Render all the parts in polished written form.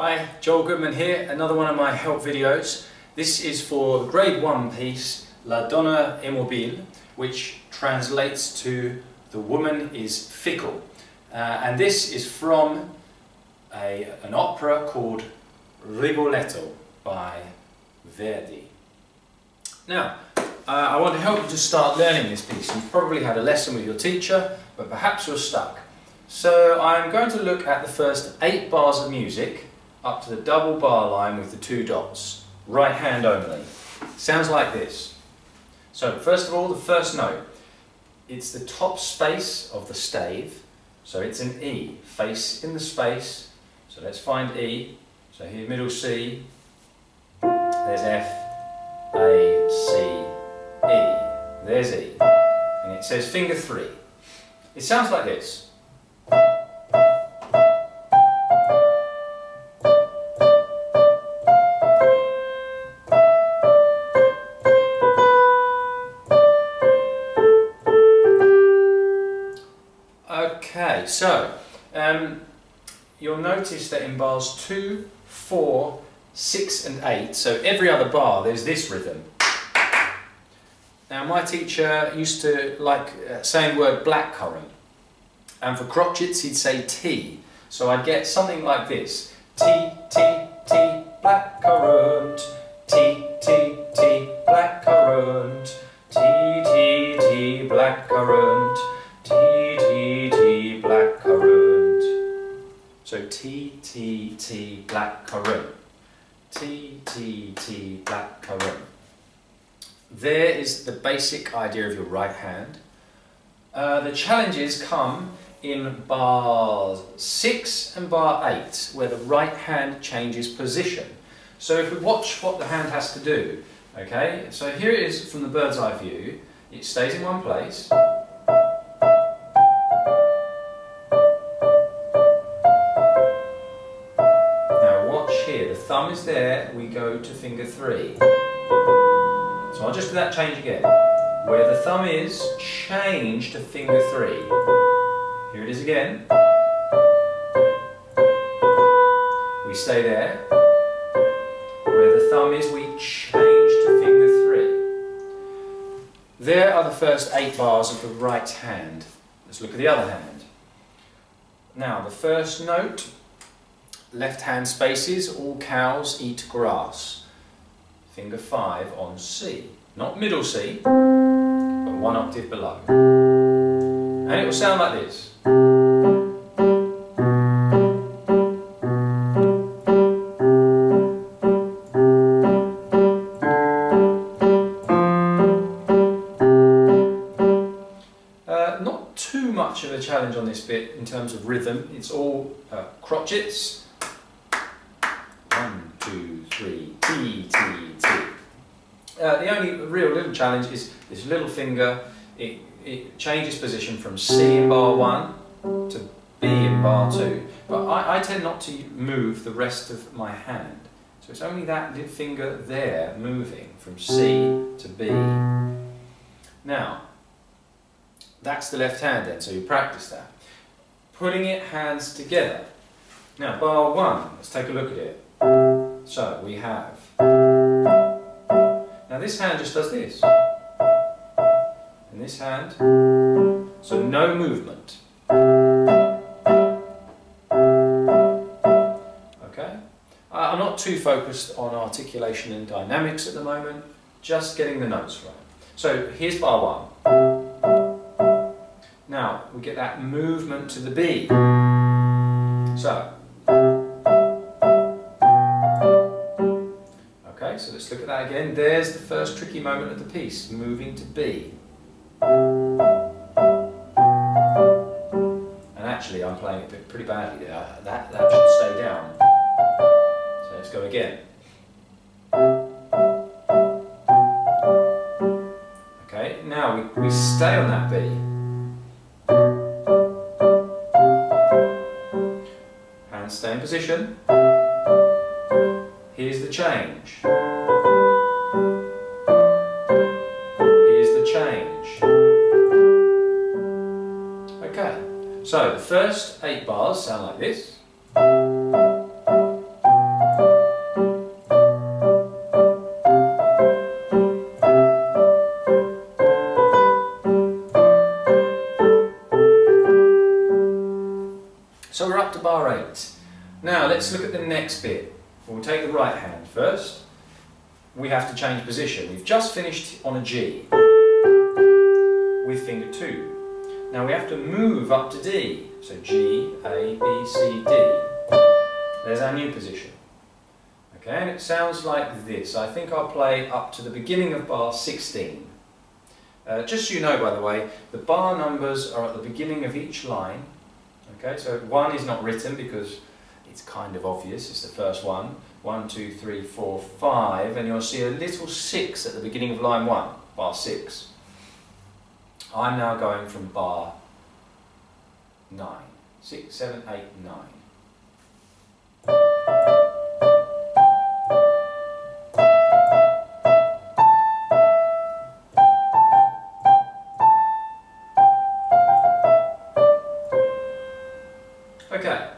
Hi, Joel Goodman here, another one of my help videos. This is for the grade 1 piece, La Donna è mobile, which translates to The Woman is Fickle. And this is from an opera called Rigoletto by Verdi. Now, I want to help you to start learning this piece. You've probably had a lesson with your teacher, but perhaps you're stuck. So I'm going to look at the first 8 bars of music up to the double bar line with the 2 dots. Right hand only. Sounds like this. So first of all, the first note. It's the top space of the stave. So it's an E. Face in the space. So let's find E. So here middle C. There's F, A, C, E. There's E. And it says finger 3. It sounds like this. Okay, so you'll notice that in bars 2, 4, 6 and 8, so every other bar there's this rhythm. Now my teacher used to like saying the word blackcurrant, and for crotchets he'd say T, so I'd get something like this. T, T, T, blackcurrant, T, T, T, blackcurrant, T, T, T, blackcurrant, T, T, T, blackcurrant. So T, T, T, blackcurrant. T, T, T, blackcurrant. There is the basic idea of your right hand. The challenges come in bar 6 and bar 8, where the right hand changes position. So if we watch what the hand has to do, okay, so here it is from the bird's eye view. It stays in one place. Here, the thumb is there, we go to finger 3. So I'll just do that change again. Where the thumb is, change to finger 3. Here it is again. We stay there. Where the thumb is, we change to finger 3. There are the first 8 bars of the right hand. Let's look at the other hand. Now, the first note, left hand spaces, all cows eat grass. Finger 5 on C. Not middle C, but 1 octave below. And it will sound like this. Not too much of a challenge on this bit in terms of rhythm. It's all crotchets. 1, 2, 3, T, T, T. The only real little challenge is this little finger. It changes position from C in bar 1 to B in bar 2. But I tend not to move the rest of my hand. So it's only that little finger there moving from C to B. Now, that's the left hand then, so you practice that. Putting it hands together. Now, bar 1, let's take a look at it. So we have, now this hand just does this, and this hand, so no movement. Okay, I'm not too focused on articulation and dynamics at the moment, just getting the notes right. So here's bar 1. Now we get that movement to the B. So. So let's look at that again. There's the first tricky moment of the piece, moving to B. And actually I'm playing it pretty badly there. That should stay down. So let's go again. Okay, now we stay on that B. Hands stay in position. Here's the change. Here's the change. Okay, so the first 8 bars sound like this. So we're up to bar 8. Now let's look at the next bit. We'll take the right hand first. We have to change position. We've just finished on a G with finger 2. Now we have to move up to D. So G, A, B, C, D. There's our new position. Okay, and it sounds like this. I think I'll play up to the beginning of bar 16. Just so you know, by the way, the bar numbers are at the beginning of each line. Okay, so 1 is not written because it's kind of obvious, it's the first one. 1, 2, 3, 4, 5, and you'll see a little 6 at the beginning of line 1, bar 6. I'm now going from bar 9. 6, 7, 8, 9. Okay,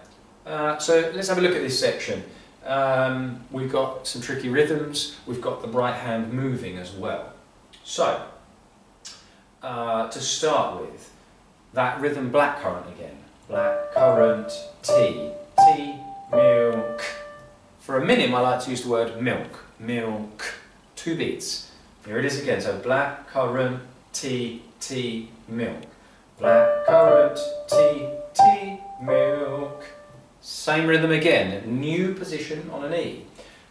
so let's have a look at this section. We've got some tricky rhythms, we've got the right hand moving as well. So, to start with, that rhythm blackcurrant again. Blackcurrant, T, T, milk. For a minim I like to use the word milk, milk. 2 beats. Here it is again, so blackcurrant, T, T, milk. Blackcurrant, T, T, milk. Same rhythm again, new position on an E.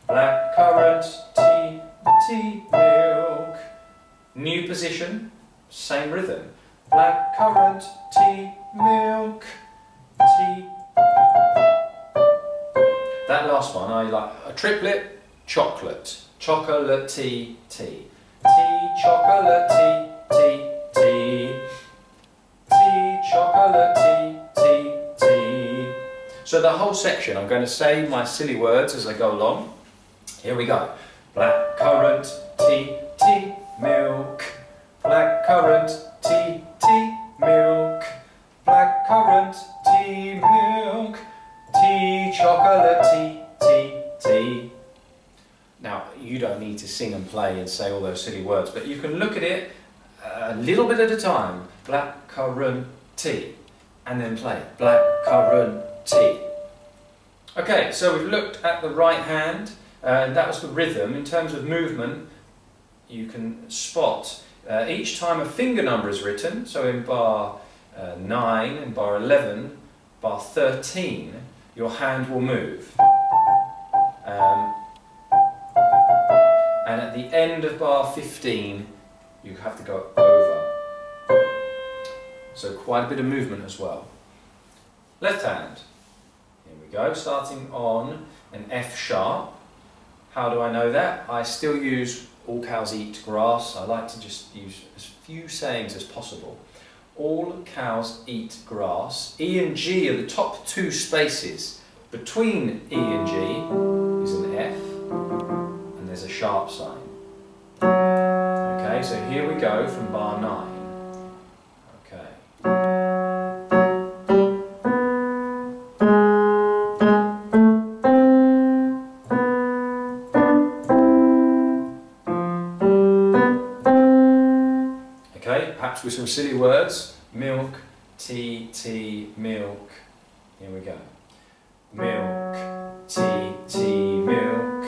Blackcurrant, T, T, milk. New position, same rhythm. Blackcurrant, tea, milk, tea. That last one, I like a triplet, chocolate. Chocolate, tea, tea. Tea, chocolate, tea, tea, tea. Tea, chocolate, tea, tea, tea. So the whole section, I'm going to say my silly words as I go along. Here we go. Blackcurrant, tea, tea, milk. Blackcurrant, tea, tea, milk. Blackcurrant, tea, milk. Tea, chocolate, tea, tea, tea. Now, you don't need to sing and play and say all those silly words, but you can look at it a little bit at a time. Blackcurrant, tea. And then play. Blackcurrant, tea. Okay, so we've looked at the right hand, and that was the rhythm. In terms of movement, you can spot each time a finger number is written, so in bar 9 and bar 11, bar 13, your hand will move. And at the end of bar 15, you have to go over. So quite a bit of movement as well. Left hand. Here we go, starting on an F sharp. How do I know that? I still use all cows eat grass. I like to just use as few sayings as possible. All cows eat grass. E and G are the top 2 spaces. Between E and G is an F, and there's a sharp sign. Okay, so here we go from bar 9. Okay, perhaps with some silly words. Milk, tea, tea, milk. Here we go. Milk, tea, tea, milk.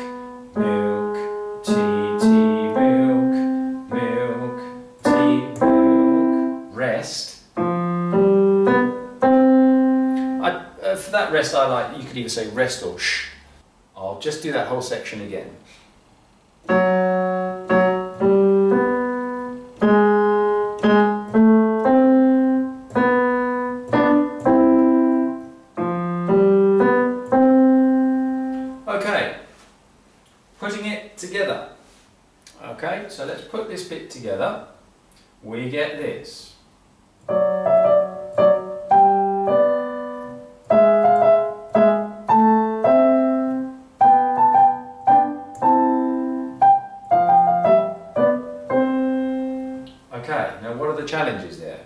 Milk, tea, tea, milk. Milk, tea, milk. Rest. For that rest I like, you could either say rest or shh. I'll just do that whole section again. Okay, putting it together. Okay, so let's put this bit together. We get this. Okay, now what are the challenges there?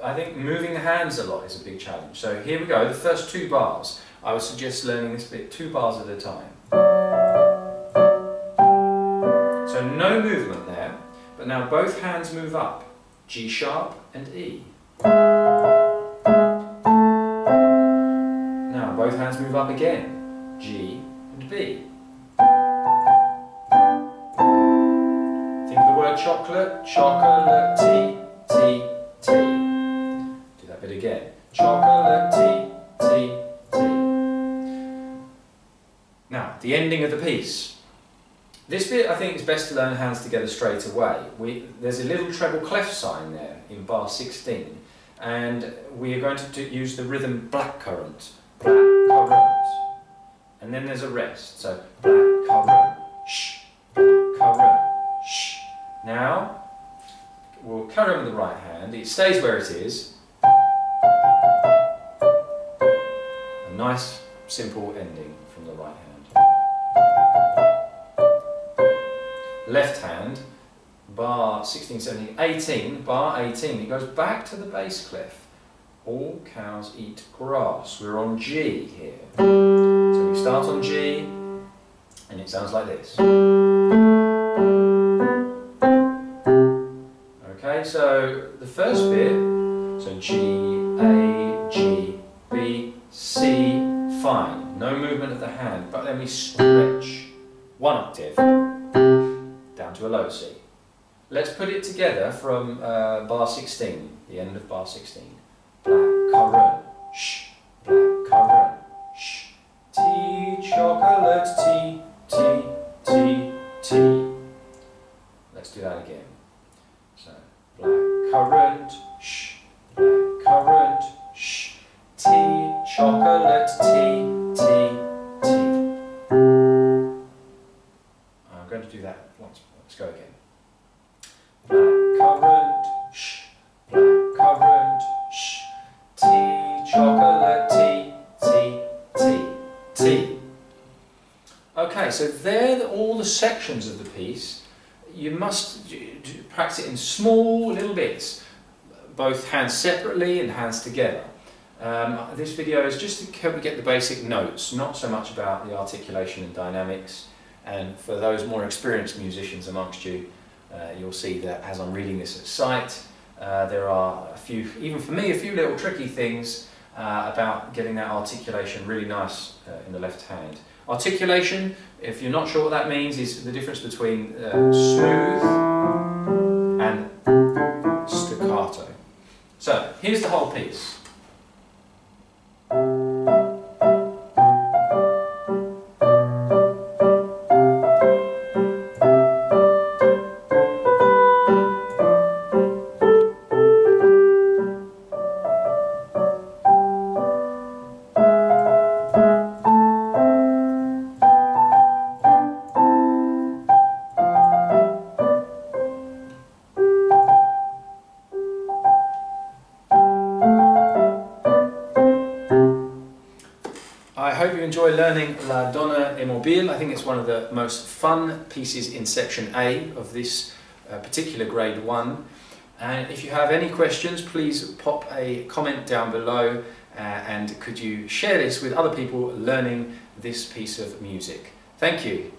I think moving the hands a lot is a big challenge. So here we go, the first 2 bars. I would suggest learning this bit 2 bars at a time. So no movement there, but now both hands move up. G sharp and E. up again, G and B. Think of the word chocolate, chocolate, T, T, T. Do that bit again, chocolate, T, T, T. Now, the ending of the piece. This bit I think is best to learn hands together straight away. There's a little treble clef sign there in bar 16, and we are going to use the rhythm blackcurrant, blackcurrant, and then there's a rest, so blackcurrant, shh, blackcurrant, shh. Now, we'll carry on with the right hand, it stays where it is. A nice, simple ending from the right hand. Left hand, bar 16, 17, 18, bar 18, it goes back to the bass clef. All cows eat grass. We're on G here. So we start on G, and it sounds like this. Okay, so the first bit, so G, A, G, B, C, fine. No movement of the hand, but then we stretch one octave down to a low C. Let's put it together from bar 16, the end of bar 16. Blackcurrant, shh, blackcurrant, shh, tea, chocolate, tea, tea, tea, tea. Let's do that again. So, blackcurrant, shh, blackcurrant, shh, tea, chocolate, tea, tea, tea. I'm going to do that once more. Let's go again. Blackcurrant, shh, blackcurrant, shh, tea, chocolate, tea, tea, tea, tea. Okay, so there are all the sections of the piece. You must practice it in small little bits, both hands separately and hands together. This video is just to help you get the basic notes, not so much about the articulation and dynamics. And for those more experienced musicians amongst you, you'll see that as I'm reading this at sight, there are a few, even for me, a few little tricky things about getting that articulation really nice in the left hand. Articulation, if you're not sure what that means, is the difference between smooth and staccato. So, here's the whole piece. I hope you enjoy learning La Donna e Mobile. I think it's one of the most fun pieces in section A of this particular grade 1. And if you have any questions, please pop a comment down below and could you share this with other people learning this piece of music. Thank you.